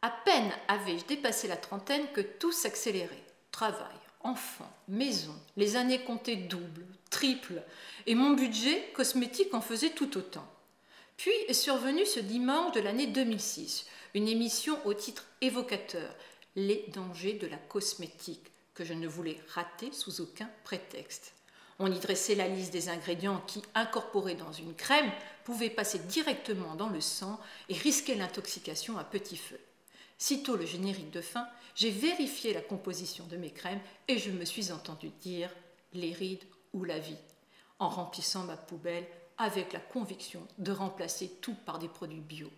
À peine avais-je dépassé la trentaine que tout s'accélérait. Travail, enfants, maison, les années comptaient double, triple, et mon budget cosmétique en faisait tout autant. Puis est survenu ce dimanche de l'année 2006, une émission au titre évocateur, Les dangers de la cosmétique, que je ne voulais rater sous aucun prétexte. On y dressait la liste des ingrédients qui, incorporés dans une crème, pouvaient passer directement dans le sang et risquer l'intoxication à petit feu. Sitôt le générique de fin, j'ai vérifié la composition de mes crèmes et je me suis entendu dire les rides ou la vie, en remplissant ma poubelle avec la conviction de remplacer tout par des produits bio.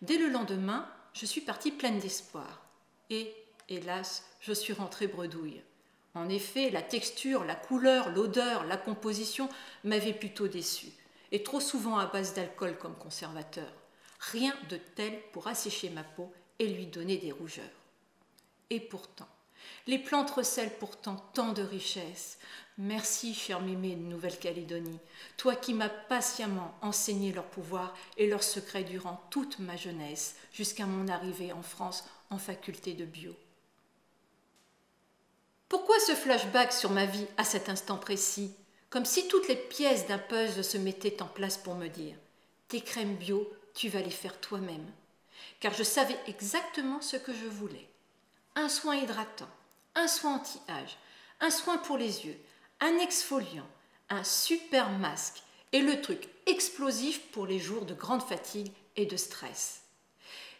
Dès le lendemain, je suis partie pleine d'espoir. Et, hélas, je suis rentrée bredouille. En effet, la texture, la couleur, l'odeur, la composition m'avaient plutôt déçue, et trop souvent à base d'alcool comme conservateur. Rien de tel pour assécher ma peau et lui donner des rougeurs. Et pourtant, les plantes recèlent pourtant tant de richesses. Merci, chère Mémé de Nouvelle-Calédonie, toi qui m'as patiemment enseigné leur pouvoir et leurs secrets durant toute ma jeunesse, jusqu'à mon arrivée en France en faculté de bio. Pourquoi ce flashback sur ma vie à cet instant précis, comme si toutes les pièces d'un puzzle se mettaient en place pour me dire « Tes crèmes bio, tu vas les faire toi-même ». Car je savais exactement ce que je voulais. Un soin hydratant, un soin anti-âge, un soin pour les yeux, un exfoliant, un super masque et le truc explosif pour les jours de grande fatigue et de stress.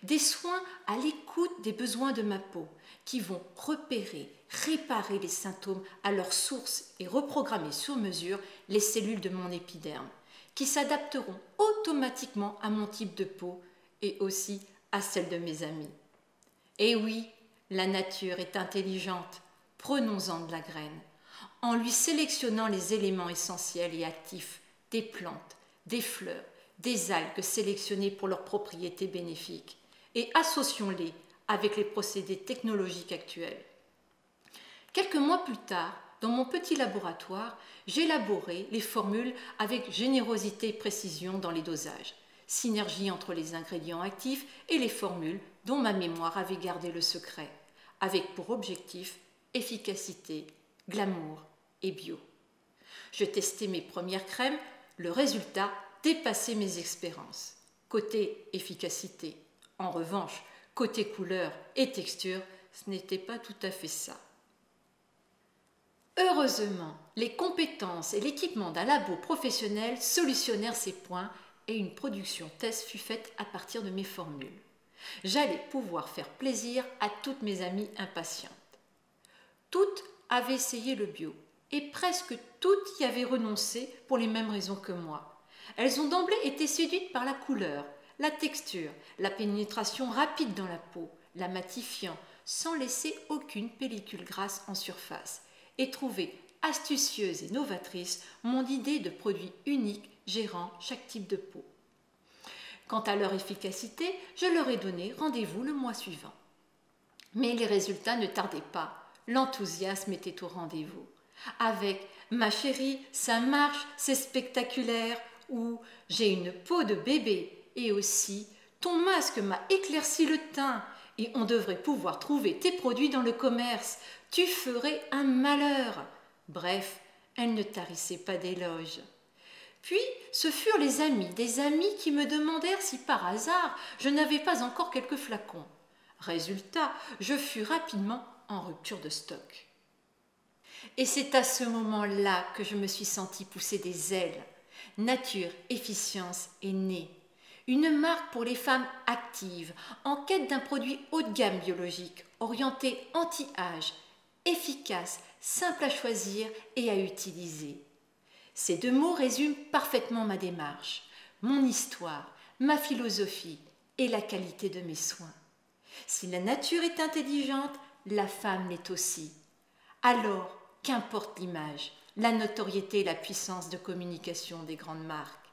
Des soins à l'écoute des besoins de ma peau qui vont repérer, réparer les symptômes à leur source et reprogrammer sur mesure les cellules de mon épiderme qui s'adapteront automatiquement à mon type de peau et aussi à celle de mes amis. Et oui, la nature est intelligente, prenons-en de la graine, en lui sélectionnant les éléments essentiels et actifs des plantes, des fleurs, des algues sélectionnées pour leurs propriétés bénéfiques, et associons-les avec les procédés technologiques actuels. Quelques mois plus tard, dans mon petit laboratoire, j'élaborais les formules avec générosité et précision dans les dosages, synergie entre les ingrédients actifs et les formules dont ma mémoire avait gardé le secret, avec pour objectif efficacité, glamour et bio. Je testais mes premières crèmes, le résultat dépassait mes espérances. Côté efficacité, en revanche, côté couleur et texture, ce n'était pas tout à fait ça. Heureusement, les compétences et l'équipement d'un labo professionnel solutionnèrent ces points et une production test fut faite à partir de mes formules. J'allais pouvoir faire plaisir à toutes mes amies impatientes. Toutes avaient essayé le bio et presque toutes y avaient renoncé pour les mêmes raisons que moi. Elles ont d'emblée été séduites par la couleur, la texture, la pénétration rapide dans la peau, la matifiant sans laisser aucune pellicule grasse en surface et trouvé astucieuse et novatrice mon idée de produit unique gérant chaque type de peau. Quant à leur efficacité, je leur ai donné rendez-vous le mois suivant. Mais les résultats ne tardaient pas, l'enthousiasme était au rendez-vous. Avec « Ma chérie, ça marche, c'est spectaculaire » ou « J'ai une peau de bébé » et aussi « Ton masque m'a éclairci le teint » et on devrait pouvoir trouver tes produits dans le commerce. Tu ferais un malheur. Bref, elle ne tarissait pas d'éloges. Puis, ce furent les amis, des amis qui me demandèrent si par hasard je n'avais pas encore quelques flacons. Résultat, je fus rapidement en rupture de stock. Et c'est à ce moment-là que je me suis sentie pousser des ailes. Nature Efficience est née. Une marque pour les femmes actives, en quête d'un produit haut de gamme biologique, orienté anti-âge, efficace, simple à choisir et à utiliser. Ces deux mots résument parfaitement ma démarche, mon histoire, ma philosophie et la qualité de mes soins. Si la nature est intelligente, la femme l'est aussi. Alors, qu'importe l'image, la notoriété et la puissance de communication des grandes marques,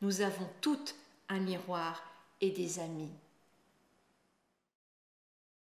nous avons toutes un miroir et des amis.